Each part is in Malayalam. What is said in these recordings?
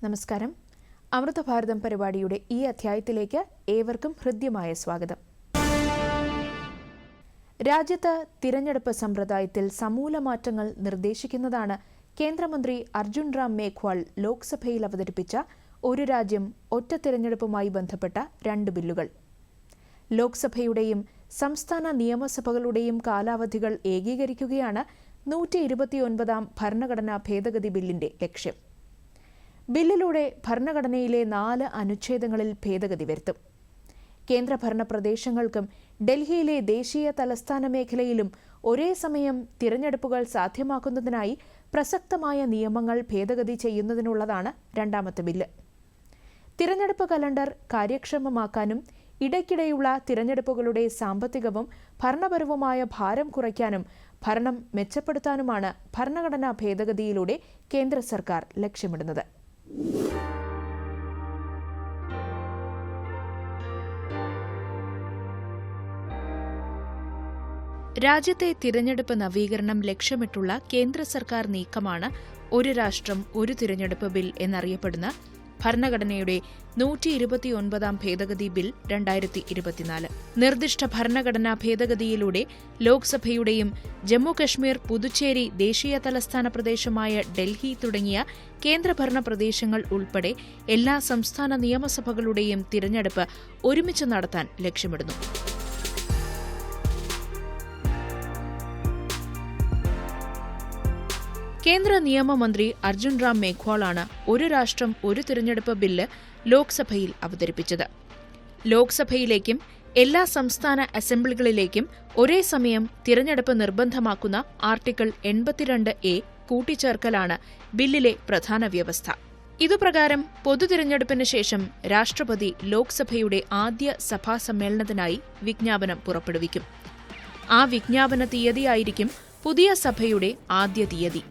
നമസ്കാരം. അമൃതഭാരതം പരിപാടിയുടെ ഈ അധ്യായത്തിലേക്ക് ഏവർക്കും ഹൃദ്യമായ സ്വാഗതം. രാജ്യത്ത് തിരഞ്ഞെടുപ്പ് സമ്പ്രദായത്തിൽ സമൂല മാറ്റങ്ങൾ നിർദ്ദേശിക്കുന്നതാണ് കേന്ദ്രമന്ത്രി അർജുൻ റാം മേഘ്വാൾ ലോക്സഭയിൽ അവതരിപ്പിച്ച ഒരു രാജ്യം ഒറ്റ തിരഞ്ഞെടുപ്പുമായി ബന്ധപ്പെട്ട 2 ബില്ലുകൾ. ലോക്സഭയുടെയും സംസ്ഥാന നിയമസഭകളുടെയും കാലാവധികൾ ഏകീകരിക്കുകയാണ് 129ാം ഭരണഘടനാ ഭേദഗതി ബില്ലിന്റെ ലക്ഷ്യം. ബില്ലിലൂടെ ഭരണഘടനയിലെ 4 അനുച്ഛേദങ്ങളിൽ ഭേദഗതി വരുത്തും. കേന്ദ്രഭരണ പ്രദേശങ്ങൾക്കും ഡൽഹിയിലെ ദേശീയ തലസ്ഥാന മേഖലയിലും ഒരേ സമയം തിരഞ്ഞെടുപ്പുകൾ സാധ്യമാക്കുന്നതിനായി പ്രസക്തമായ നിയമങ്ങൾ ഭേദഗതി ചെയ്യുന്നതിനുള്ളതാണ് രണ്ടാമത്തെ ബില്ല്. തിരഞ്ഞെടുപ്പ് കലണ്ടർ കാര്യക്ഷമമാക്കാനും ഇടയ്ക്കിടെയുള്ള തിരഞ്ഞെടുപ്പുകളുടെ സാമ്പത്തികവും ഭരണപരവുമായ ഭാരം കുറയ്ക്കാനും ഭരണം മെച്ചപ്പെടുത്താനുമാണ് ഭരണഘടനാ ഭേദഗതിയിലൂടെ കേന്ദ്ര സർക്കാർ ലക്ഷ്യമിടുന്നത്. രാജ്യത്തെ തിരഞ്ഞെടുപ്പ് നവീകരണം ലക്ഷ്യമിട്ടുള്ള കേന്ദ്ര സർക്കാർ നീക്കമാണ് ഒരു രാഷ്ട്രം ഒരു തിരഞ്ഞെടുപ്പ് ബിൽ എന്നറിയപ്പെടുന്ന ഭരണഘടനയുടെ 129ാം ഭേദഗതി ബിൽ 2024. നിർദ്ദിഷ്ട ഭരണഘടനാ ഭേദഗതിയിലൂടെ ലോക്സഭയുടെയും ജമ്മുകശ്മീർ, പുതുച്ചേരി, ദേശീയ തലസ്ഥാന പ്രദേശമായ ഡൽഹി തുടങ്ങിയ കേന്ദ്രഭരണ പ്രദേശങ്ങൾ ഉൾപ്പെടെ എല്ലാ സംസ്ഥാന നിയമസഭകളുടെയും തിരഞ്ഞെടുപ്പ് ഒരുമിച്ച് നടത്താൻ ലക്ഷ്യമിടുന്നു. കേന്ദ്ര നിയമമന്ത്രി അർജുൻ റാം മേഘ്വാളാണ് ഒരു രാഷ്ട്രം ഒരു തിരഞ്ഞെടുപ്പ് ബില്ല് ലോക്സഭയിൽ അവതരിപ്പിച്ചത്. ലോക്സഭയിലേക്കും എല്ലാ സംസ്ഥാന അസംബ്ലികളിലേക്കും ഒരേ സമയം തിരഞ്ഞെടുപ്പ് നിർബന്ധമാക്കുന്ന ആർട്ടിക്കിൾ 82A കൂട്ടിച്ചേർക്കലാണ് ബില്ലിലെ പ്രധാന വ്യവസ്ഥ. ഇതുപ്രകാരം പൊതുതിരഞ്ഞെടുപ്പിന് ശേഷം രാഷ്ട്രപതി ലോക്സഭയുടെ ആദ്യ സഭാ സമ്മേളനത്തിനായി വിജ്ഞാപനം പുറപ്പെടുവിക്കും. ആ വിജ്ഞാപന തീയതിയായിരിക്കും പുതിയ സഭയുടെ ആദ്യ തീയതി.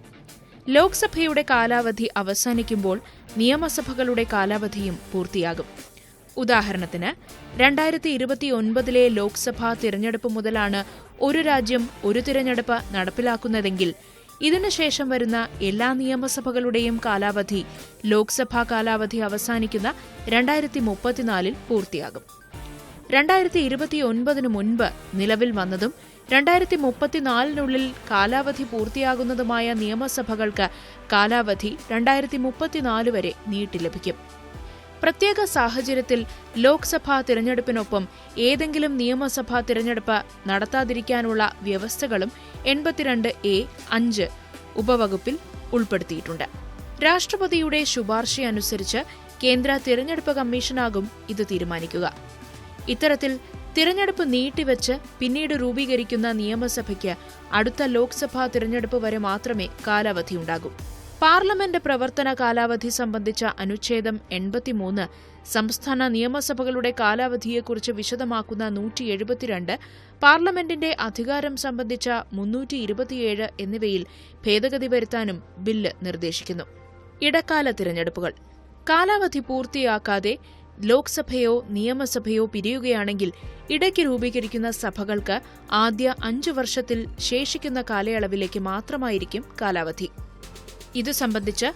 ലോക്സഭയുടെ കാലാവധി അവസാനിക്കുമ്പോൾ നിയമസഭകളുടെ കാലാവധിയും പൂർത്തിയാകും. ഉദാഹരണത്തിന് 2029 ലോക്സഭാ തിരഞ്ഞെടുപ്പ് മുതലാണ് ഒരു രാജ്യം ഒരു തിരഞ്ഞെടുപ്പ് നടപ്പിലാക്കുന്നതെങ്കിൽ ഇതിനുശേഷം വരുന്ന എല്ലാ നിയമസഭകളുടെയും കാലാവധി ലോക്സഭാ കാലാവധി അവസാനിക്കുന്ന 2034 പൂർത്തിയാകും. 2029 മുൻപ് നിലവിൽ വന്നതും 2034 കാലാവധി പൂർത്തിയാകുന്നതുമായ നിയമസഭകൾക്ക് കാലാവധി 2034 വരെ നീട്ടി ലഭിക്കും. പ്രത്യേക സാഹചര്യത്തിൽ ലോക്സഭാ തിരഞ്ഞെടുപ്പിനൊപ്പം ഏതെങ്കിലും നിയമസഭാ തിരഞ്ഞെടുപ്പ് നടത്താതിരിക്കാനുള്ള വ്യവസ്ഥകളും 82A(5) ഉപവകുപ്പിൽ ഉൾപ്പെടുത്തിയിട്ടുണ്ട്. രാഷ്ട്രപതിയുടെ ശുപാർശയനുസരിച്ച് കേന്ദ്ര തിരഞ്ഞെടുപ്പ് കമ്മീഷനാകും ഇത് തീരുമാനിക്കുക. ഇത്തരത്തിൽ തിരഞ്ഞെടുപ്പ് നീട്ടിവെച്ച് പിന്നീട് രൂപീകരിക്കുന്ന നിയമസഭയ്ക്ക് അടുത്ത ലോക്സഭാ തിരഞ്ഞെടുപ്പ് വരെ മാത്രമേ കാലാവധിയുണ്ടാകൂ. പാർലമെന്റ് പ്രവർത്തന കാലാവധി സംബന്ധിച്ച അനുച്ഛേദം 83 സംസ്ഥാന നിയമസഭകളുടെ കാലാവധിയെക്കുറിച്ച് വിശദമാക്കുന്ന 172, പാർലമെന്റിന്റെ അധികാരം സംബന്ധിച്ച 327 എന്നിവയിൽ ഭേദഗതി വരുത്താനും ബില്ല് നിർദ്ദേശിക്കുന്നു. ഇടക്കാല തിരഞ്ഞെടുപ്പുകൾ. കാലാവധി പൂർത്തിയാക്കാതെ ലോക്സഭയോ നിയമസഭയോ പിരിയുകയാണെങ്കിൽ ഇടയ്ക്ക് രൂപീകരിക്കുന്ന സഭകൾക്ക് ആദ്യ 5 വർഷത്തിൽ ശേഷിക്കുന്ന കാലയളവിലേക്ക് മാത്രമായിരിക്കും കാലാവധി. ഇതു സംബന്ധിച്ച്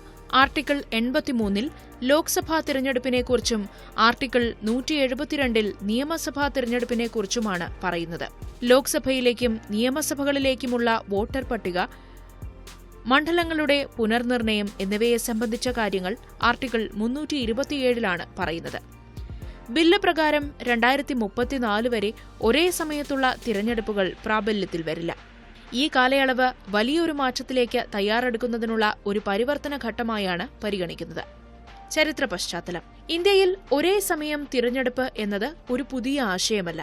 ആർട്ടിക്കിൾ 83 ലോക്സഭാ തിരഞ്ഞെടുപ്പിനെക്കുറിച്ചും ആർട്ടിക്കിൾ 172 നിയമസഭാ തിരഞ്ഞെടുപ്പിനെക്കുറിച്ചുമാണ് പറയുന്നത്. ലോക്സഭയിലേക്കും നിയമസഭകളിലേക്കുമുള്ള വോട്ടർ പട്ടിക, മണ്ഡലങ്ങളുടെ പുനർനിർണയം എന്നിവയെ സംബന്ധിച്ച കാര്യങ്ങൾ ആർട്ടിക്കിൾ 327 പറയുന്നത്. ബില്ല് പ്രകാരം 2034 വരെ ഒരേ സമയത്തുള്ള തിരഞ്ഞെടുപ്പുകൾ പ്രാബല്യത്തിൽ വരില്ല. ഈ കാലയളവ് വലിയൊരു മാറ്റത്തിലേക്ക് തയ്യാറെടുക്കുന്നതിനുള്ള ഒരു പരിവർത്തന ഘട്ടമായാണ് പരിഗണിക്കുന്നത്. ചരിത്ര പശ്ചാത്തലം. ഇന്ത്യയിൽ ഒരേ സമയം തിരഞ്ഞെടുപ്പ് എന്നത് ഒരു പുതിയ ആശയമല്ല.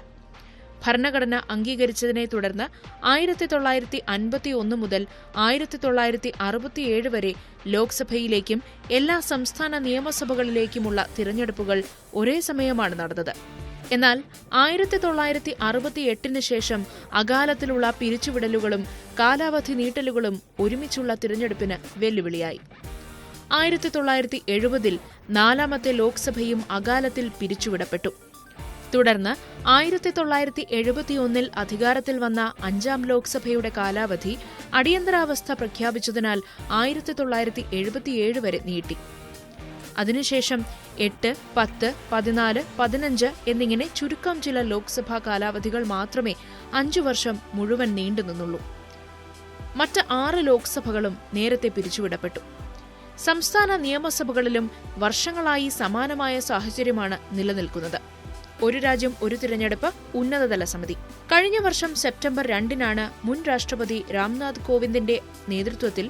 ഭരണഘടന അംഗീകരിച്ചതിനെ തുടർന്ന് 1951 മുതൽ 1967 വരെ ലോക്സഭയിലേക്കും എല്ലാ സംസ്ഥാന നിയമസഭകളിലേക്കുമുള്ള തിരഞ്ഞെടുപ്പുകൾ ഒരേ സമയമാണ് നടന്നത്. എന്നാൽ 1968 ശേഷം അകാലത്തിലുള്ള പിരിച്ചുവിടലുകളും കാലാവധി നീട്ടലുകളും ഒരുമിച്ചുള്ള തിരഞ്ഞെടുപ്പിന് വെല്ലുവിളിയായി. 1970 4ാമത്തെ ലോക്സഭയും അകാലത്തിൽ പിരിച്ചുവിടപ്പെട്ടു. തുടർന്ന് 1971 അധികാരത്തിൽ വന്ന 5ാം ലോക്സഭയുടെ കാലാവധി അടിയന്തരാവസ്ഥ പ്രഖ്യാപിച്ചതിനാൽ 1977 വരെ നീട്ടി. അതിനുശേഷം 8, 10, 14, 15 എന്നിങ്ങനെ ചുരുക്കം ചില ലോക്സഭാ കാലാവധികൾ മാത്രമേ 5 വർഷം മുഴുവൻ നീണ്ടുനിന്നുള്ളൂ. മറ്റ് 6 ലോക്സഭകളും നേരത്തെ പിരിച്ചുവിടപ്പെട്ടു. സംസ്ഥാന നിയമസഭകളിലും വർഷങ്ങളായി സമാനമായ സാഹചര്യമാണ് നിലനിൽക്കുന്നത്. ഒരു രാജ്യം ഒരു തിരഞ്ഞെടുപ്പ്, ഉന്നതതല സമിതി. കഴിഞ്ഞ വർഷം സെപ്റ്റംബർ 2-നാണ് മുൻ രാഷ്ട്രപതി രാംനാഥ് കോവിന്ദിന്റെ നേതൃത്വത്തിൽ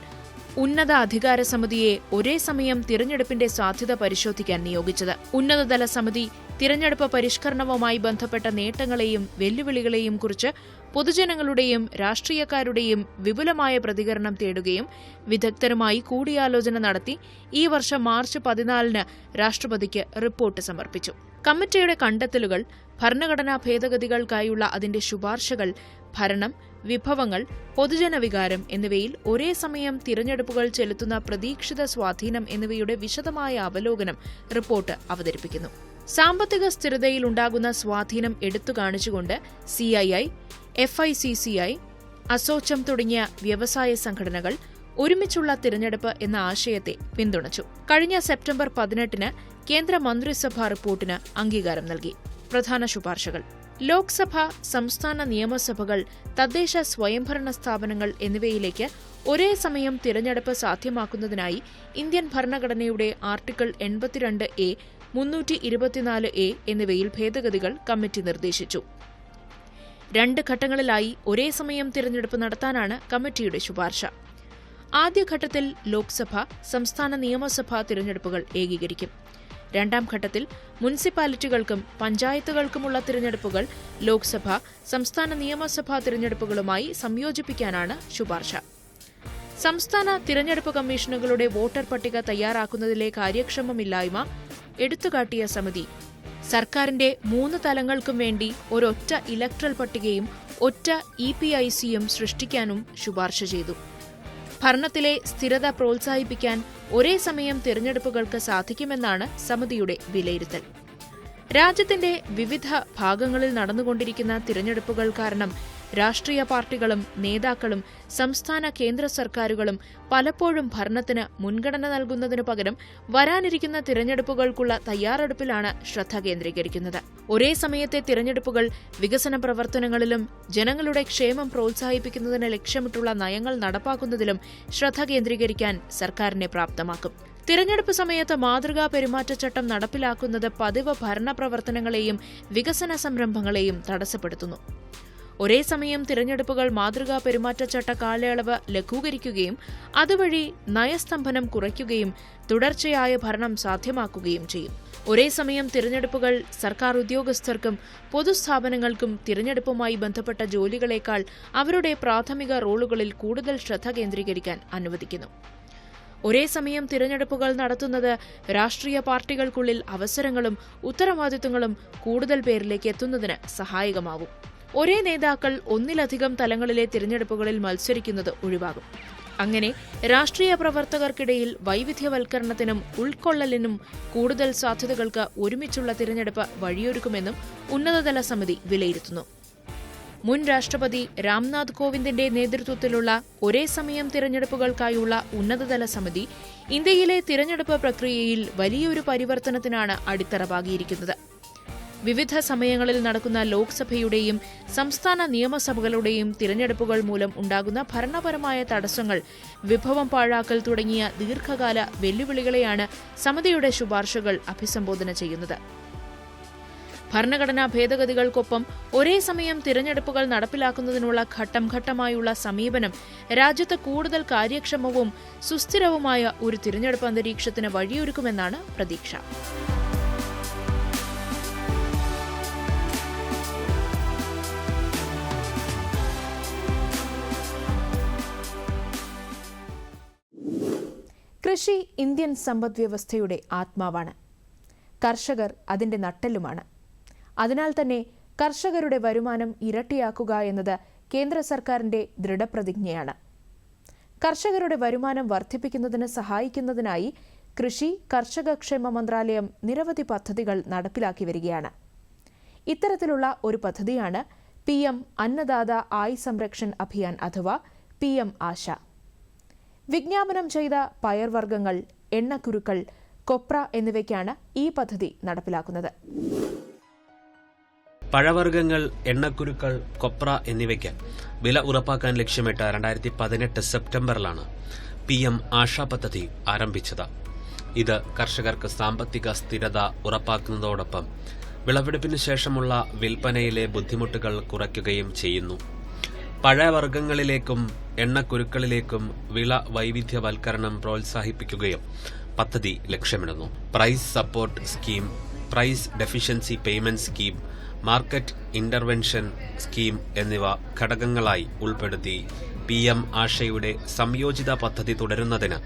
ഉന്നത അധികാര സമിതിയെ ഒരേ സമയം തിരഞ്ഞെടുപ്പിന്റെ സാധ്യത പരിശോധിക്കാൻ നിയോഗിച്ചത്. ഉന്നതതല സമിതി തിരഞ്ഞെടുപ്പ് പരിഷ്കരണവുമായി ബന്ധപ്പെട്ട നേട്ടങ്ങളെയും വെല്ലുവിളികളെയും കുറിച്ച് പൊതുജനങ്ങളുടെയും രാഷ്ട്രീയക്കാരുടെയും വിപുലമായ പ്രതികരണം തേടുകയും വിദഗ്ധരുമായി കൂടിയാലോചന നടത്തി ഈ വർഷം മാർച്ച് 14-ന് രാഷ്ട്രപതിക്ക് റിപ്പോർട്ട് സമർപ്പിച്ചു. കമ്മിറ്റിയുടെ കണ്ടെത്തലുകൾ, ഭരണഘടനാ ഭേദഗതികൾക്കായുള്ള അതിന്റെ ശുപാർശകൾ, ഭരണം, വിഭവങ്ങൾ, പൊതുജനവികാരം എന്നിവയിൽ ഒരേ സമയം തിരഞ്ഞെടുപ്പുകൾ ചെലുത്തുന്ന പ്രതീക്ഷിത സ്വാധീനം എന്നിവയുടെ വിശദമായ അവലോകനം റിപ്പോർട്ട് അവതരിപ്പിക്കുന്നു. സാമ്പത്തിക സ്ഥിരതയിലുണ്ടാകുന്ന സ്വാധീനം എടുത്തുകാണിച്ചുകൊണ്ട് CII, FICCI, അസോച്ചം തുടങ്ങിയ വ്യവസായ സംഘടനകൾ ഒരുമിച്ചുള്ള തിരഞ്ഞെടുപ്പ് എന്ന ആശയത്തെ പിന്തുണച്ചു. കഴിഞ്ഞ സെപ്റ്റംബർ 18-ന് കേന്ദ്ര മന്ത്രിസഭാ റിപ്പോർട്ടിന് അംഗീകാരം നൽകി. പ്രധാന ശുപാർശകൾ: ലോക്സഭ, സംസ്ഥാന നിയമസഭകൾ, തദ്ദേശ സ്വയംഭരണ സ്ഥാപനങ്ങൾ എന്നിവയിലേക്ക് ഒരേ സമയം തിരഞ്ഞെടുപ്പ് സാധ്യമാക്കുന്നതിനായി ഇന്ത്യൻ ഭരണഘടനയുടെ ആർട്ടിക്കിൾ 82A, 324A എന്നിവയിൽ ഭേദഗതികൾ കമ്മിറ്റി നിർദ്ദേശിച്ചു. 2 ഘട്ടങ്ങളിലായി ഒരേ സമയം തിരഞ്ഞെടുപ്പ് നടത്താനാണ് കമ്മിറ്റിയുടെ ശുപാർശ. ആദ്യഘട്ടത്തിൽ ലോക്സഭ, സംസ്ഥാന നിയമസഭാ തിരഞ്ഞെടുപ്പുകൾ ഏകീകരിക്കും. 2ാം ഘട്ടത്തിൽ മുനിസിപ്പാലിറ്റികൾക്കും പഞ്ചായത്തുകൾക്കുമുള്ള തിരഞ്ഞെടുപ്പുകൾ ലോക്സഭ, സംസ്ഥാന നിയമസഭാ തിരഞ്ഞെടുപ്പുകളുമായി സംയോജിപ്പിക്കാനാണ് ശുപാർശ. സംസ്ഥാന തിരഞ്ഞെടുപ്പ് കമ്മീഷനുകളുടെ വോട്ടർ പട്ടിക തയ്യാറാക്കുന്നതിലെ കാര്യക്ഷമമില്ലായ്മ എടുത്തുകാട്ടിയ സമിതി സർക്കാരിന്റെ 3 തലങ്ങൾക്കും വേണ്ടി ഒരൊറ്റ ഇലക്ട്രൽ പട്ടികയും ഒറ്റ EPICയും സൃഷ്ടിക്കാനും ശുപാർശ ചെയ്തു. ഭരണത്തിലെ സ്ഥിരത പ്രോത്സാഹിപ്പിക്കാൻ ഒരേ സമയം തിരഞ്ഞെടുപ്പുകൾക്ക് സാധിക്കുമെന്നാണ് സമിതിയുടെ വിലയിരുത്തൽ. രാജ്യത്തിന്റെ വിവിധ ഭാഗങ്ങളിൽ നടന്നുകൊണ്ടിരിക്കുന്ന തിരഞ്ഞെടുപ്പുകൾ കാരണം രാഷ്ട്രീയ പാർട്ടികളും നേതാക്കളും സംസ്ഥാന കേന്ദ്ര സർക്കാരുകളും പലപ്പോഴും ഭരണത്തിന് മുൻഗണന നൽകുന്നതിനു പകരം വരാനിരിക്കുന്ന തിരഞ്ഞെടുപ്പുകൾക്കുള്ള തയ്യാറെടുപ്പിലാണ് ശ്രദ്ധ കേന്ദ്രീകരിക്കുന്നത്. ഒരേ സമയത്തെ തിരഞ്ഞെടുപ്പുകൾ വികസന പ്രവർത്തനങ്ങളിലും ജനങ്ങളുടെ ക്ഷേമം പ്രോത്സാഹിപ്പിക്കുന്നതിന് ലക്ഷ്യമിട്ടുള്ള നയങ്ങൾ നടപ്പാക്കുന്നതിലും ശ്രദ്ധ കേന്ദ്രീകരിക്കാൻ സർക്കാരിനെ പ്രാപ്തമാക്കും. തിരഞ്ഞെടുപ്പ് സമയത്ത് മാതൃകാ പെരുമാറ്റച്ചട്ടം നടപ്പിലാക്കുന്നത് പതിവ് ഭരണ പ്രവർത്തനങ്ങളെയും വികസന സംരംഭങ്ങളെയും തടസ്സപ്പെടുത്തുന്നു. ഒരേ സമയം തിരഞ്ഞെടുപ്പുകൾ മാതൃകാ പെരുമാറ്റച്ചട്ട കാലയളവ് ലഘൂകരിക്കുകയും അതുവഴി നയസ്തംഭനം കുറയ്ക്കുകയും തുടർച്ചയായ ഭരണം സാധ്യമാക്കുകയും ചെയ്യും. ഒരേ സമയം തിരഞ്ഞെടുപ്പുകൾ സർക്കാർ ഉദ്യോഗസ്ഥർക്കും പൊതുസ്ഥാപനങ്ങൾക്കും തിരഞ്ഞെടുപ്പുമായി ബന്ധപ്പെട്ട ജോലികളേക്കാൾ അവരുടെ പ്രാഥമിക റോളുകളിൽ കൂടുതൽ ശ്രദ്ധ കേന്ദ്രീകരിക്കാൻ അനുവദിക്കുന്നു. ഒരേ സമയം തിരഞ്ഞെടുപ്പുകൾ നടത്തുന്നത് രാഷ്ട്രീയ പാർട്ടികൾക്കുള്ളിൽ അവസരങ്ങളും ഉത്തരവാദിത്തങ്ങളും കൂടുതൽ പേരിലേക്ക് എത്തുന്നതിന് സഹായകമാവും. ഒരേ നേതാക്കൾ ഒന്നിലധികം തലങ്ങളിലെ തിരഞ്ഞെടുപ്പുകളിൽ മത്സരിക്കുന്നത് ഒഴിവാകും. അങ്ങനെ രാഷ്ട്രീയ പ്രവർത്തകർക്കിടയിൽ വൈവിധ്യവൽക്കരണത്തിനും ഉൾക്കൊള്ളലിനും കൂടുതൽ സാധ്യതകൾക്ക് ഒരുമിച്ചുള്ള തിരഞ്ഞെടുപ്പ് വഴിയൊരുക്കുമെന്നും ഉന്നതതല സമിതി വിലയിരുത്തുന്നു. മുൻ രാഷ്ട്രപതി രാംനാഥ് കോവിന്ദിന്റെ നേതൃത്വത്തിലുള്ള ഒരേ സമയം തിരഞ്ഞെടുപ്പുകൾക്കായുള്ള ഉന്നതതല സമിതി ഇന്ത്യയിലെ തിരഞ്ഞെടുപ്പ് പ്രക്രിയയിൽ വലിയൊരു പരിവർത്തനത്തിനാണ് അടിത്തറ പാകിയിരിക്കുന്നത്. വിവിധ സമയങ്ങളിൽ നടക്കുന്ന ലോക്സഭയുടെയും സംസ്ഥാന നിയമസഭകളുടെയും തിരഞ്ഞെടുപ്പുകൾ മൂലം ഉണ്ടാകുന്ന ഭരണപരമായ തടസ്സങ്ങൾ, വിഭവം പാഴാക്കൽ തുടങ്ങിയ ദീർഘകാല വെല്ലുവിളികളെയാണ് സമിതിയുടെ ശുപാർശകൾ അഭിസംബോധന ചെയ്യുന്നത്. ഭരണഘടനാ ഭേദഗതികൾക്കൊപ്പം ഒരേ സമയം തിരഞ്ഞെടുപ്പുകൾ നടപ്പിലാക്കുന്നതിനുള്ള ഘട്ടം ഘട്ടമായുള്ള സമീപനം രാജ്യത്ത് കൂടുതൽ കാര്യക്ഷമവും സുസ്ഥിരവുമായ ഒരു തിരഞ്ഞെടുപ്പ് അന്തരീക്ഷത്തിന് വഴിയൊരുക്കുമെന്നാണ് പ്രതീക്ഷ. കൃഷി ഇന്ത്യൻ സമ്പദ്വ്യവസ്ഥയുടെ ആത്മാവാണ്. കർഷകർ അതിന്റെ നട്ടെല്ലുമാണ്. അതിനാൽ തന്നെ കർഷകരുടെ വരുമാനം ഇരട്ടിയാക്കുക എന്നത് കേന്ദ്ര സർക്കാരിന്റെ ദൃഢപ്രതിജ്ഞയാണ്. കർഷകരുടെ വരുമാനം വർദ്ധിപ്പിക്കുന്നതിന് സഹായിക്കുന്നതിനായി കൃഷി കർഷക ക്ഷേമ മന്ത്രാലയം നിരവധി പദ്ധതികൾ നടപ്പിലാക്കി വരികയാണ്. ഇത്തരത്തിലുള്ള ഒരു പദ്ധതിയാണ് PM അന്നദാത ആയ് സംരക്ഷൺ അഭിയാൻ അഥവാ PM ആശ. വിജ്ഞാപനം ചെയ്ത പയർവർഗ്ഗങ്ങൾ, എണ്ണക്കുരുക്കൾ, കൊപ്ര എന്നിവയ്ക്കാണ് ഈ പദ്ധതി നടപ്പിലാക്കുന്നത്. പഴവർഗ്ഗങ്ങൾ, എണ്ണക്കുരുക്കൾ, കൊപ്ര എന്നിവയ്ക്ക് വില ഉറപ്പാക്കാൻ ലക്ഷ്യമിട്ട് 2018 സെപ്റ്റംബറിലാണ് PM ആശ പദ്ധതി ആരംഭിച്ചത്. ഇത് കർഷകർക്ക് സാമ്പത്തിക സ്ഥിരത ഉറപ്പാക്കുന്നതോടൊപ്പം വിളവെടുപ്പിന് ശേഷമുള്ള വിൽപ്പനയിലെ ബുദ്ധിമുട്ടുകൾ കുറയ്ക്കുകയും ചെയ്യുന്നു. പഴവർഗ്ഗങ്ങളിലേക്കും എണ്ണക്കുരുക്കളിലേക്കും വിള വൈവിധ്യവൽക്കരണം പ്രോത്സാഹിപ്പിക്കുകയും പദ്ധതി ലക്ഷ്യമിടുന്നു. Price support scheme, price deficiency payment scheme, market intervention scheme എന്നിവ ഘടകങ്ങളായി ഉൾപ്പെടുത്തി PM ആശയുടെ സംയോജിത പദ്ധതി തുടരുന്നതിന്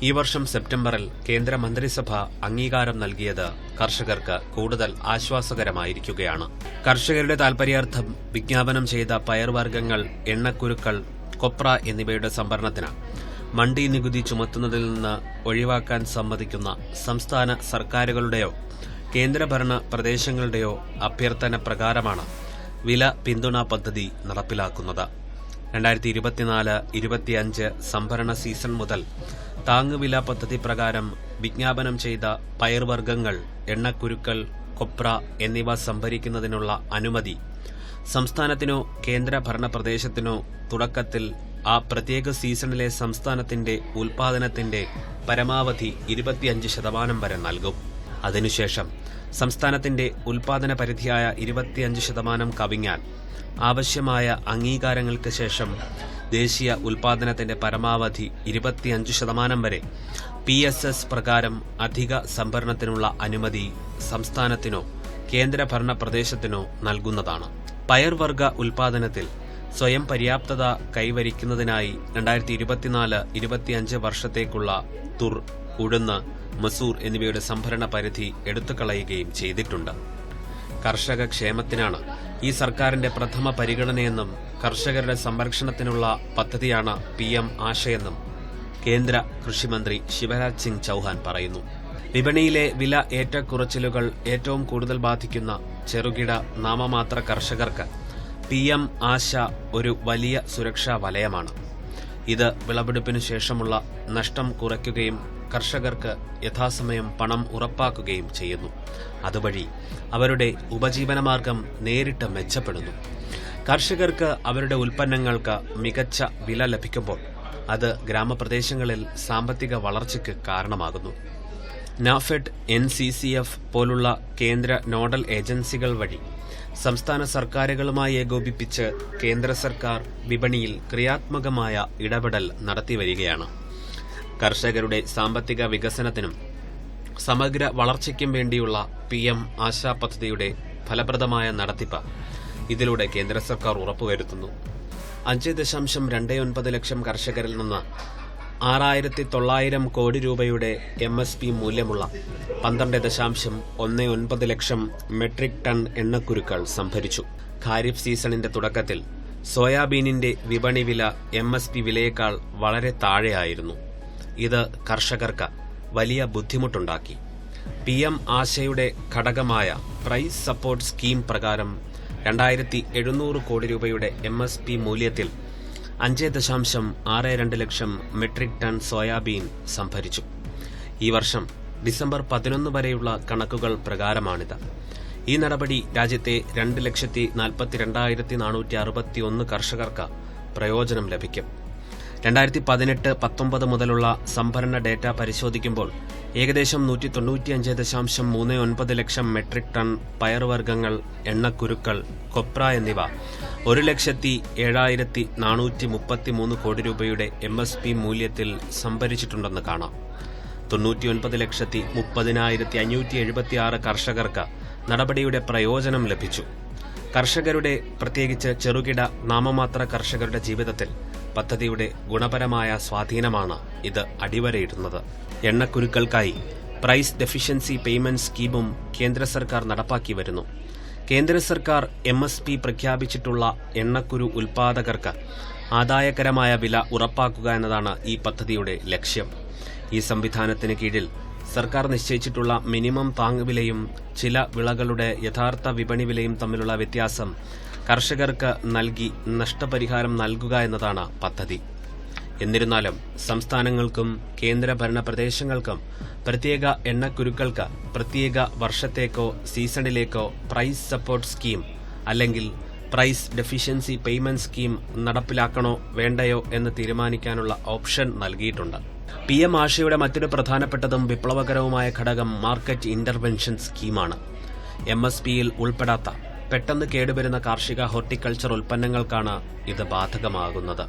ഈ വർഷം സെപ്റ്റംബറിൽ കേന്ദ്ര മന്ത്രിസഭ അംഗീകാരം നൽകിയത് കർഷകർക്ക് കൂടുതൽ ആശ്വാസകരമായിരിക്കുകയാണ്. കർഷകരുടെ താൽപര്യാർത്ഥം വിജ്ഞാപനം ചെയ്ത പയർവർഗ്ഗങ്ങൾ, എണ്ണക്കുരുക്കൾ, കൊപ്ര എന്നിവയുടെ സംഭരണത്തിന് മണ്ഡി നികുതി ചുമത്തുന്നതിൽ നിന്ന് ഒഴിവാക്കാൻ സമ്മതിക്കുന്ന സംസ്ഥാന സർക്കാരുകളുടെയോ കേന്ദ്രഭരണ പ്രദേശങ്ങളുടെയോ അഭ്യർത്ഥന പ്രകാരമാണ് വില പിന്തുണാ പദ്ധതി നടപ്പിലാക്കുന്നത്. 2024-25 സംഭരണ സീസൺ മുതൽ താങ്ങുവില പദ്ധതി പ്രകാരം വിജ്ഞാപനം ചെയ്ത പയർവർഗ്ഗങ്ങൾ, എണ്ണക്കുരുക്കൾ, കൊപ്ര എന്നിവ സംഭരിക്കുന്നതിനുള്ള അനുമതി സംസ്ഥാനത്തിനോ കേന്ദ്രഭരണ പ്രദേശത്തിനോ തുടക്കത്തിൽ ആ പ്രത്യേക സീസണിലെ സംസ്ഥാനത്തിന്റെ ഉൽപാദനത്തിന്റെ പരമാവധി 25% വരെ നൽകും. അതിനുശേഷം സംസ്ഥാനത്തിന്റെ ഉൽപാദന പരിധിയായ 25% കവിഞ്ഞാൽ ആവശ്യമായ അംഗീകാരങ്ങൾക്ക് ശേഷം ദേശീയ ഉൽപാദനത്തിന്റെ പരമാവധി 25% വരെ PSS പ്രകാരം അധിക സംഭരണത്തിനുള്ള അനുമതി സംസ്ഥാനത്തിനോ കേന്ദ്രഭരണ പ്രദേശത്തിനോ നൽകുന്നതാണ്. പയർവർഗ ഉൽപാദനത്തിൽ സ്വയം പര്യാപ്തത കൈവരിക്കുന്നതിനായി 2024-25 വർഷത്തേക്കുള്ള തുർ, ഉഴുന്ന്, മസൂർ എന്നിവയുടെ സംഭരണ പരിധി എടുത്തുകളയുകയും ചെയ്തിട്ടുണ്ട്. കർഷക ക്ഷേമത്തിനാണ് ഈ സർക്കാരിന്റെ പ്രഥമ പരിഗണനയെന്നും കർഷകരുടെ സംരക്ഷണത്തിനുള്ള പദ്ധതിയാണ് PM ആശയെന്നും കേന്ദ്ര കൃഷിമന്ത്രി ശിവരാജ് സിംഗ് ചൌഹാൻ പറയുന്നു. വിപണിയിലെ വില ഏറ്റക്കുറച്ചിലുകൾ ഏറ്റവും കൂടുതൽ ബാധിക്കുന്ന ചെറുകിട നാമമാത്ര കർഷകർക്ക് PM ആശ ഒരു വലിയ സുരക്ഷാ വലയമാണ്. ഇത് വിളവെടുപ്പിനു ശേഷമുള്ള നഷ്ടം കുറയ്ക്കുകയും കർഷകർക്ക് യഥാസമയം പണം ഉറപ്പാക്കുകയും ചെയ്യുന്നു. അതുവഴി അവരുടെ ഉപജീവനമാർഗം നേരിട്ട് മെച്ചപ്പെടുന്നു. കർഷകർക്ക് അവരുടെ ഉൽപ്പന്നങ്ങൾക്ക് മികച്ച വില ലഭിക്കുമ്പോൾ അത് ഗ്രാമപ്രദേശങ്ങളിൽ സാമ്പത്തിക വളർച്ചയ്ക്ക് കാരണമാകുന്നു. നാഫെഡ്, NCCF പോലുള്ള കേന്ദ്ര നോഡൽ ഏജൻസികൾ വഴി സംസ്ഥാന സർക്കാരുകളുമായി ഏകോപിപ്പിച്ച് കേന്ദ്ര സർക്കാർ വിപണിയിൽ ക്രിയാത്മകമായ ഇടപെടൽ നടത്തിവരികയാണ്. കർഷകരുടെ സാമ്പത്തിക വികസനത്തിനും സമഗ്ര വളർച്ചയ്ക്കും വേണ്ടിയുള്ള PM ആശ പദ്ധതിയുടെ ഫലപ്രദമായ നടത്തിപ്പ് ഇതിലൂടെ കേന്ദ്ര സർക്കാർ ഉറപ്പുവരുത്തുന്നു. 5.29 ലക്ഷം കർഷകരിൽ നിന്ന് 6,900 കോടി രൂപയുടെ MSP മൂല്യമുള്ള 12.19 ലക്ഷം മെട്രിക് ടൺ എണ്ണക്കുരുക്കൾ സംഭരിച്ചു. ഖാരിഫ് സീസണിന്റെ തുടക്കത്തിൽ സോയാബീനിന്റെ വിപണി വില MSP വിലയേക്കാൾ വളരെ താഴെയായിരുന്നു. ഇത് കർഷകർക്ക് വലിയ ബുദ്ധിമുട്ടുണ്ടാക്കി. PM ആശയുടെ ഘടകമായ പ്രൈസ് സപ്പോർട്ട് സ്കീം പ്രകാരം 2,700 കോടി രൂപയുടെ MSP മൂല്യത്തിൽ 5.62 ലക്ഷം മെട്രിക് ടൺ സോയാബീൻ സംഭരിച്ചു. ഈ വർഷം ഡിസംബർ 11 വരെയുള്ള കണക്കുകൾ പ്രകാരമാണിത്. ഈ നടപടി രാജ്യത്തെ 2,42,461 കർഷകർക്ക് പ്രയോജനം ലഭിക്കും. 2018-19 മുതലുള്ള സംഭരണ ഡേറ്റ പരിശോധിക്കുമ്പോൾ ഏകദേശം 195.39 ലക്ഷം മെട്രിക് ടൺ പയർവർഗ്ഗങ്ങൾ, എണ്ണക്കുരുക്കൾ, കൊപ്ര എന്നിവ 1,07,433 കോടി രൂപയുടെ MSP മൂല്യത്തിൽ സംഭരിച്ചിട്ടുണ്ടെന്ന് കാണാം. 99,30,576 കർഷകർക്ക് നടപടിയുടെ പ്രയോജനം ലഭിച്ചു. കർഷകരുടെ, പ്രത്യേകിച്ച് ചെറുകിട നാമമാത്ര കർഷകരുടെ ജീവിതത്തിൽ പദ്ധതിയുടെ ഗുണപരമായ സ്വാധീനമാണ് ഇത് അടിവരയിടുന്നത്. എണ്ണക്കുരുക്കൾക്കായി പ്രൈസ് ഡെഫിഷ്യൻസി പേയ്മെന്റ് സ്കീമും കേന്ദ്ര സർക്കാർ നടപ്പാക്കി വരുന്നു. കേന്ദ്ര സർക്കാർ MSP പ്രഖ്യാപിച്ചിട്ടുള്ള എണ്ണക്കുരു ഉൽപാദകർക്ക് ആദായകരമായ വില ഉറപ്പാക്കുക എന്നതാണ് ഈ പദ്ധതിയുടെ ലക്ഷ്യം. ഈ സംവിധാനത്തിന് കീഴിൽ സർക്കാർ നിശ്ചയിച്ചിട്ടുള്ള മിനിമം താങ്ങുവിലയും ചില വിളകളുടെ യഥാർത്ഥ വിപണി വിലയും തമ്മിലുള്ള വ്യത്യാസം കർഷകർക്ക് നൽകി നഷ്ടപരിഹാരം നൽകുക എന്നതാണ് പദ്ധതി. എന്നിരുന്നാലും സംസ്ഥാനങ്ങൾക്കും കേന്ദ്രഭരണ പ്രദേശങ്ങൾക്കും പ്രത്യേക എണ്ണക്കുരുക്കൾക്ക് പ്രത്യേക വർഷത്തേക്കോ സീസണിലേക്കോ പ്രൈസ് സപ്പോർട്ട് സ്കീം അല്ലെങ്കിൽ പ്രൈസ് ഡെഫിഷ്യൻസി പേയ്മെന്റ് സ്കീം നടപ്പിലാക്കണോ വേണ്ടയോ എന്ന് തീരുമാനിക്കാനുള്ള ഓപ്ഷൻ നൽകിയിട്ടുണ്ട്. PM ആശയുടെ മറ്റൊരു പ്രധാനപ്പെട്ടതും വിപ്ലവകരവുമായ ഘടകം മാർക്കറ്റ് ഇന്റർവെൻഷൻ സ്കീമാണ്. MSPയിൽ ഉൾപ്പെടാത്ത പെട്ടെന്ന് കേടുവരുന്ന കാർഷിക ഹോർട്ടിക്കൾച്ചർ ഉൽപ്പന്നങ്ങൾക്കാണ് ഇത് ബാധകമാകുന്നത്.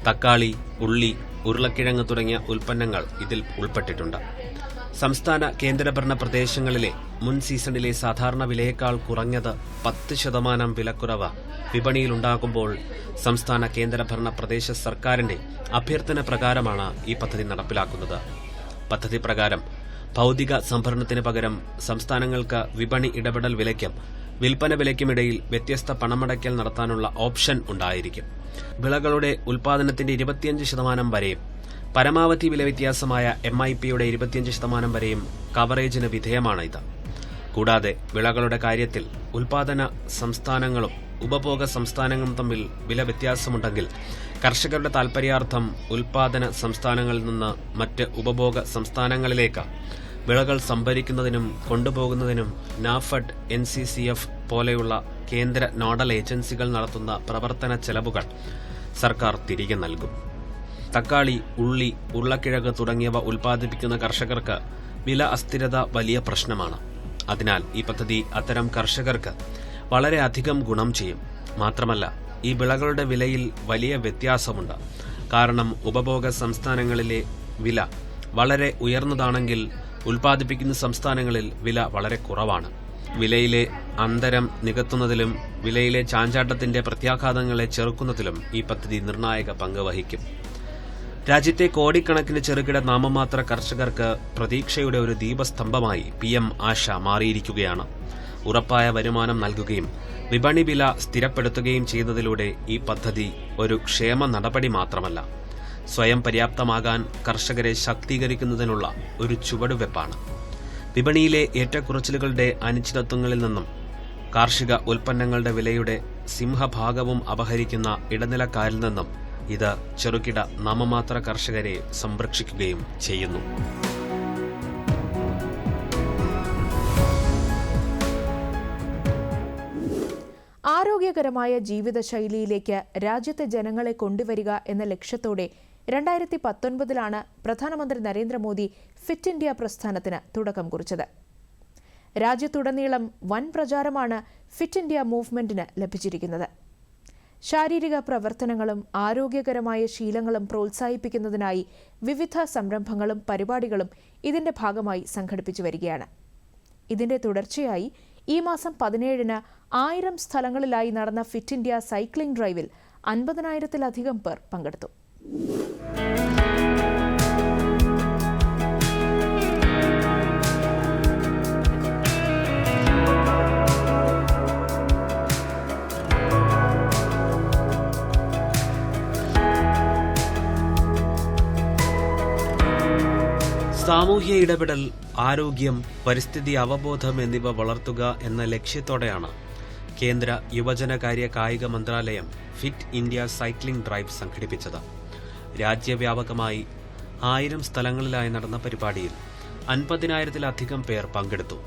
തക്കാളി, ഉള്ളി, ഉരുളക്കിഴങ്ങ് തുടങ്ങിയ ഉൽപ്പന്നങ്ങൾ ഇതിൽ ഉൾപ്പെട്ടിട്ടുണ്ട്. സംസ്ഥാന കേന്ദ്രഭരണ പ്രദേശങ്ങളിലെ മുൻ സീസണിലെ സാധാരണ വിലയേക്കാൾ കുറഞ്ഞത് 10% വിലക്കുറവ് വിപണിയിലുണ്ടാകുമ്പോൾ സംസ്ഥാന കേന്ദ്രഭരണ പ്രദേശ സർക്കാരിന്റെ അഭ്യർത്ഥന പ്രകാരമാണ് ഈ പദ്ധതി നടപ്പിലാക്കുന്നത്. പദ്ധതി പ്രകാരം ഭൌതിക സംഭരണത്തിന് പകരം സംസ്ഥാനങ്ങൾക്ക് വിപണി ഇടപെടൽ വിലയ്ക്കും വിൽപ്പന വിലയ്ക്കുമിടയിൽ വ്യത്യസ്ത പണമടയ്ക്കൽ നടത്താനുള്ള ഓപ്ഷൻ ഉണ്ടായിരിക്കും. വിളകളുടെ ഉൽപാദനത്തിന്റെ 25% വരെയും പരമാവധി വില വ്യത്യാസമായ MIPയുടെ 25% വരെയും കവറേജിന് വിധേയമാണ് ഇത്. കൂടാതെ വിളകളുടെ കാര്യത്തിൽ ഉൽപാദന സംസ്ഥാനങ്ങളും ഉപഭോഗ സംസ്ഥാനങ്ങളും തമ്മിൽ വില വ്യത്യാസമുണ്ടെങ്കിൽ കർഷകരുടെ താൽപര്യാർത്ഥം ഉൽപാദന സംസ്ഥാനങ്ങളിൽ നിന്ന് മറ്റ് ഉപഭോഗ സംസ്ഥാനങ്ങളിലേക്ക് വിളകൾ സംഭരിക്കുന്നതിനും കൊണ്ടുപോകുന്നതിനും നാഫഡ്, NCCF പോലെയുള്ള കേന്ദ്ര നോഡൽ ഏജൻസികൾ നടത്തുന്ന പ്രവർത്തന ചെലവുകൾ സർക്കാർ തിരികെ നൽകും. തക്കാളി, ഉള്ളി, ഉരുളക്കിഴങ്ങ് തുടങ്ങിയവ ഉൽപ്പാദിപ്പിക്കുന്ന കർഷകർക്ക് വില അസ്ഥിരത വലിയ പ്രശ്നമാണ്. അതിനാൽ ഈ പദ്ധതി അത്തരം കർഷകർക്ക് വളരെയധികം ഗുണം ചെയ്യും. മാത്രമല്ല, ഈ വിളകളുടെ വിലയിൽ വലിയ വ്യത്യാസമുണ്ട്. കാരണം ഉപഭോഗ സംസ്ഥാനങ്ങളിലെ വില വളരെ ഉയർന്നതാണെങ്കിൽ ഉൽപ്പാദിപ്പിക്കുന്ന സംസ്ഥാനങ്ങളിൽ വില വളരെ കുറവാണ്. വിലയിലെ അന്തരം നികത്തുന്നതിലും വിലയിലെ ചാഞ്ചാട്ടത്തിന്റെ പ്രത്യാഘാതങ്ങളെ ചെറുക്കുന്നതിലും ഈ പദ്ധതി നിർണായക പങ്ക് വഹിക്കും. രാജ്യത്തെ കോടിക്കണക്കിന് ചെറുകിട നാമമാത്ര കർഷകർക്ക് പ്രതീക്ഷയുടെ ഒരു ദീപസ്തംഭമായി PM ആശ മാറിയിരിക്കുകയാണ്. ഉറപ്പായ വരുമാനം നൽകുകയും വിപണി വില സ്ഥിരപ്പെടുത്തുകയും ചെയ്യുന്നതിലൂടെ ഈ പദ്ധതി ഒരു ക്ഷേമ നടപടി മാത്രമല്ല, സ്വയം പര്യാപ്തമാകാൻ കർഷകരെ ശാക്തീകരിക്കുന്നതിനുള്ള ഒരു ചുവടുവെപ്പാണ്. വിപണിയിലെ ഏറ്റക്കുറച്ചിലുകളുടെ അനിശ്ചിതത്വങ്ങളിൽ നിന്നും കാർഷിക ഉൽപ്പന്നങ്ങളുടെ വിലയുടെ സിംഹഭാഗവും അപഹരിക്കുന്ന ഇടനിലക്കാരിൽ നിന്നും ഇത് ചെറുകിട നാമമാത്ര കർഷകരെ സംരക്ഷിക്കുകയും ചെയ്യുന്നു. ആരോഗ്യകരമായ ജീവിതശൈലിയിലേക്ക് രാജ്യത്തെ ജനങ്ങളെ കൊണ്ടുവരിക എന്ന ലക്ഷ്യത്തോടെ 2019 പ്രധാനമന്ത്രി നരേന്ദ്രമോദി ഫിറ്റ് ഇന്ത്യ പ്രസ്ഥാനത്തിന് തുടക്കം കുറിച്ചത്. രാജ്യത്തുടനീളം വൻ പ്രചാരമാണ് ഫിറ്റ് ഇന്ത്യ മൂവ്മെന്റിന് ലഭിച്ചിരിക്കുന്നത്. ശാരീരിക പ്രവർത്തനങ്ങളും ആരോഗ്യകരമായ ശീലങ്ങളും പ്രോത്സാഹിപ്പിക്കുന്നതിനായി വിവിധ സംരംഭങ്ങളും പരിപാടികളും ഇതിന്റെ ഭാഗമായി സംഘടിപ്പിച്ചു വരികയാണ്. ഇതിന്റെ തുടർച്ചയായി ഈ മാസം 17-ന് 1000 സ്ഥലങ്ങളിലായി നടന്ന ഫിറ്റ് ഇന്ത്യ സൈക്ലിംഗ് ഡ്രൈവിൽ 50,000-ലധികം പേർ പങ്കെടുത്തു. സാമൂഹ്യ ഇടപെടൽ, ആരോഗ്യം, പരിസ്ഥിതി അവബോധം എന്നിവ വളർത്തുക എന്ന ലക്ഷ്യത്തോടെയാണ് കേന്ദ്ര യുവജനകാര്യ കായിക മന്ത്രാലയം ഫിറ്റ് ഇന്ത്യ സൈക്ലിംഗ് ഡ്രൈവ് സംഘടിപ്പിച്ചത്. രാജ്യവ്യാപകമായി 1000 സ്ഥലങ്ങളിലായി നടന്ന പരിപാടിയിൽ 50,000-ലധികം പേർ പങ്കെടുത്തു.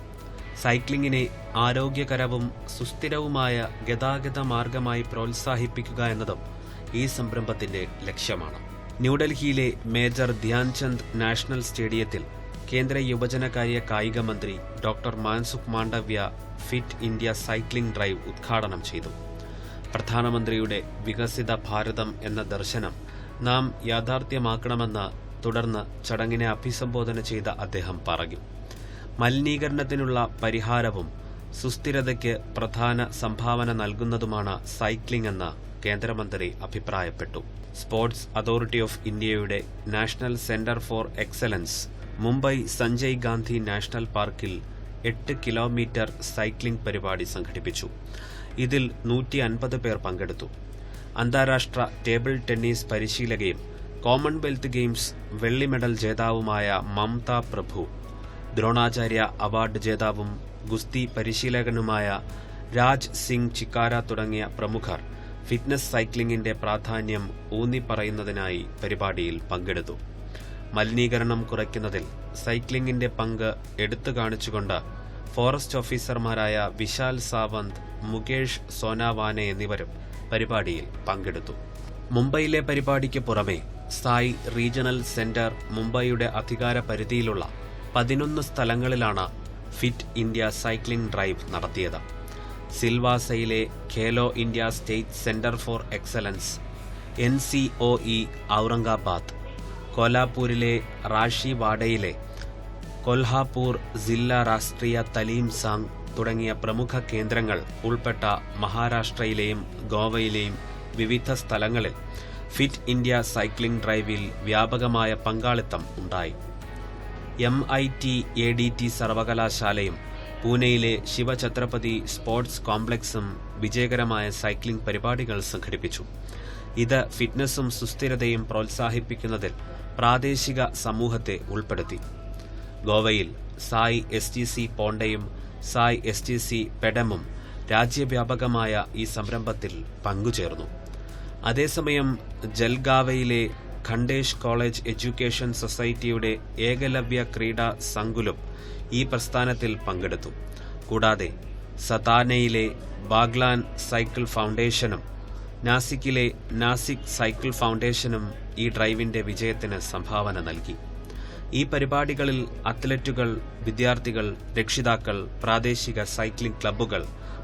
സൈക്ലിങ്ങിനെ ആരോഗ്യകരവും സുസ്ഥിരവുമായ ഗതാഗത മാർഗമായി പ്രോത്സാഹിപ്പിക്കുക എന്നതും ഈ സംരംഭത്തിന്റെ ലക്ഷ്യമാണ്. ന്യൂഡൽഹിയിലെ മേജർ ധ്യാൻചന്ദ് നാഷണൽ സ്റ്റേഡിയത്തിൽ കേന്ദ്ര യുവജനകാര്യ കായിക മന്ത്രി doctor Mansukh Mandaviya fit India cycling drive ഉദ്ഘാടനം ചെയ്തു. പ്രധാനമന്ത്രിയുടെ വികസിത ഭാരതം എന്ന ദർശനം നാം യാഥാർത്ഥ്യമാക്കണമെന്ന് തുടർന്ന് ചടങ്ങിനെ അഭിസംബോധന ചെയ്ത അദ്ദേഹം പറഞ്ഞു. മലിനീകരണത്തിനുള്ള പരിഹാരവും സുസ്ഥിരതയ്ക്ക് പ്രധാന സംഭാവന നൽകുന്നതുമാണ് സൈക്ലിംഗ് എന്ന് കേന്ദ്രമന്ത്രി അഭിപ്രായപ്പെട്ടു. സ്പോർട്സ് അതോറിറ്റി ഓഫ് ഇന്ത്യയുടെ national centre for excellence Mumbai Sanjay Gandhi national പാർക്കിൽ 8 കിലോമീറ്റർ സൈക്ലിംഗ് പരിപാടി സംഘടിപ്പിച്ചു. ഇതിൽ 150 പേർ പങ്കെടുത്തു. അന്താരാഷ്ട്ര ടേബിൾ ടെന്നീസ് പരിശീലകയും കോമൺവെൽത്ത് ഗെയിംസ് വെള്ളി മെഡൽ ജേതാവുമായ മമത പ്രഭു, ദ്രോണാചാര്യ അവാർഡ് ജേതാവും ഗുസ്തി പരിശീലകനുമായ രാജ് സിംഗ് ചിക്കാര തുടങ്ങിയ പ്രമുഖർ ഫിറ്റ്നസ് സൈക്ലിംഗിന്റെ പ്രാധാന്യം ഊന്നിപ്പറയുന്നതിനായി പരിപാടിയിൽ പങ്കെടുത്തു. മലിനീകരണം കുറയ്ക്കുന്നതിൽ സൈക്ലിംഗിന്റെ പങ്ക് എടുത്തു കാണിച്ചുകൊണ്ട് ഫോറസ്റ്റ് ഓഫീസർമാരായ വിശാൽ സാവന്ത്, മുകേഷ് സോനാവാനെ എന്നിവരും പരിപാടിയിൽ പങ്കെടുത്തു. മുംബൈയിലെ പരിപാടിക്ക് പുറമെ സായ് റീജിയണൽ സെന്റർ മുംബൈയുടെ അധികാര പരിധിയിലുള്ള 11 സ്ഥലങ്ങളിലാണ് ഫിറ്റ് ഇന്ത്യ സൈക്ലിംഗ് ഡ്രൈവ് നടത്തിയത്. സിൽവാസയിലെ Khelo India state centre for excellence NCOE Aurangabad, കോലാപൂരിലെ റാഷിവാഡയിലെ കൊൽഹാപൂർ ജില്ലാ രാഷ്ട്രീയ തലീം സംഘ് തുടങ്ങിയ പ്രമുഖ കേന്ദ്രങ്ങൾ ഉൾപ്പെട്ട മഹാരാഷ്ട്രയിലെയും ഗോവയിലെയും വിവിധ സ്ഥലങ്ങളിൽ ഫിറ്റ് ഇന്ത്യ സൈക്ലിംഗ് ഡ്രൈവിൽ വ്യാപകമായ പങ്കാളിത്തം ഉണ്ടായി. MIT ADT സർവകലാശാലയും പൂനെയിലെ ശിവഛത്രപതി സ്പോർട്സ് കോംപ്ലക്സും വിജയകരമായ സൈക്ലിംഗ് പരിപാടികൾ സംഘടിപ്പിച്ചു. ഇത് ഫിറ്റ്നസും സുസ്ഥിരതയും പ്രോത്സാഹിപ്പിക്കുന്നതിൽ പ്രാദേശിക സമൂഹത്തെ ഉൾപ്പെടുത്തി. ഗോവയിൽ സായ് STC പോണ്ടയും സായ് STC പെഡമും രാജ്യവ്യാപകമായ ഈ സംരംഭത്തിൽ പങ്കുചേർന്നു. അതേസമയം ജൽഗാവയിലെ ഖണ്ഡേഷ് കോളേജ് എഡ്യൂക്കേഷൻ സൊസൈറ്റിയുടെ ഏകലവ്യ ക്രീഡാ സങ്കുലും ഈ പ്രസ്ഥാനത്തിൽ പങ്കെടുത്തു. കൂടാതെ സതാനയിലെ ബാഗ്ലാൻ സൈക്കിൾ ഫൗണ്ടേഷനും നാസിക്കിലെ നാസിക് സൈക്കിൾ ഫൗണ്ടേഷനും ഈ ഡ്രൈവിന്റെ വിജയത്തിന് സംഭാവന നൽകി. ഈ പരിപാടികളിൽ അത്ലറ്റുകൾ, വിദ്യാർത്ഥികൾ, രക്ഷിതാക്കൾ, പ്രാദേശിക സൈക്ലിംഗ് ക്ലബ്ബുകൾ,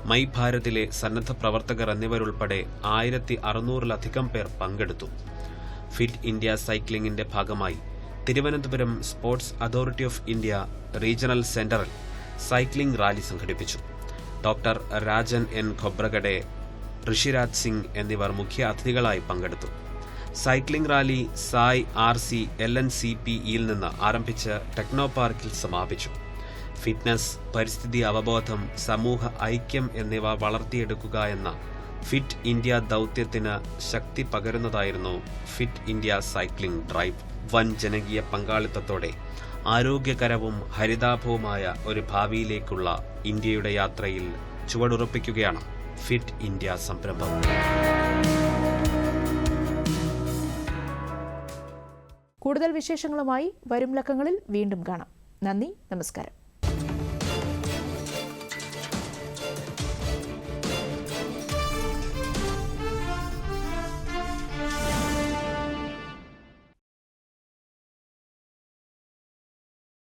മൈ ഭാരതിലെ സന്നദ്ധ പ്രവർത്തകർ എന്നിവരുൾപ്പെടെ 1600-ലധികം പേർ പങ്കെടുത്തു. ഫിറ്റ് ഇന്ത്യ സൈക്ലിംഗിന്റെ ഭാഗമായി Thiruvananthapuram sports authority of India regional സെന്ററിൽ സൈക്ലിംഗ് റാലി സംഘടിപ്പിച്ചു. ഡോക്ടർ രാജൻ N ഖൊബ്രഗഡെ, ഋഷിരാജ് സിംഗ് എന്നിവർ മുഖ്യ അതിഥികളായി പങ്കെടുത്തു. സൈക്ലിംഗ് റാലി സായ് RC LNCPEയിൽ നിന്ന് ആരംഭിച്ച് ടെക്നോ പാർക്കിൽ സമാപിച്ചു. ഫിറ്റ്നസ്, പരിസ്ഥിതി അവബോധം, സമൂഹ ഐക്യം എന്നിവ വളർത്തിയെടുക്കുക എന്ന ഫിറ്റ് ഇന്ത്യ ദൗത്യത്തിന് ശക്തി പകരുന്നതായിരുന്നു ഫിറ്റ് ഇന്ത്യ സൈക്ലിംഗ് ഡ്രൈവ്. വൻ ജനകീയ പങ്കാളിത്തത്തോടെ ആരോഗ്യകരവും ഹരിതാഭവുമായ ഒരു ഭാവിയിലേക്കുള്ള ഇന്ത്യയുടെ യാത്രയിൽ ചുവടുറപ്പിക്കുകയാണ് ഫിറ്റ് ഇന്ത്യ സംരംഭം. കൂടുതൽ വിശേഷങ്ങളുമായി വരും ലക്കങ്ങളിൽ വീണ്ടും കാണാം. നന്ദി, നമസ്കാരം.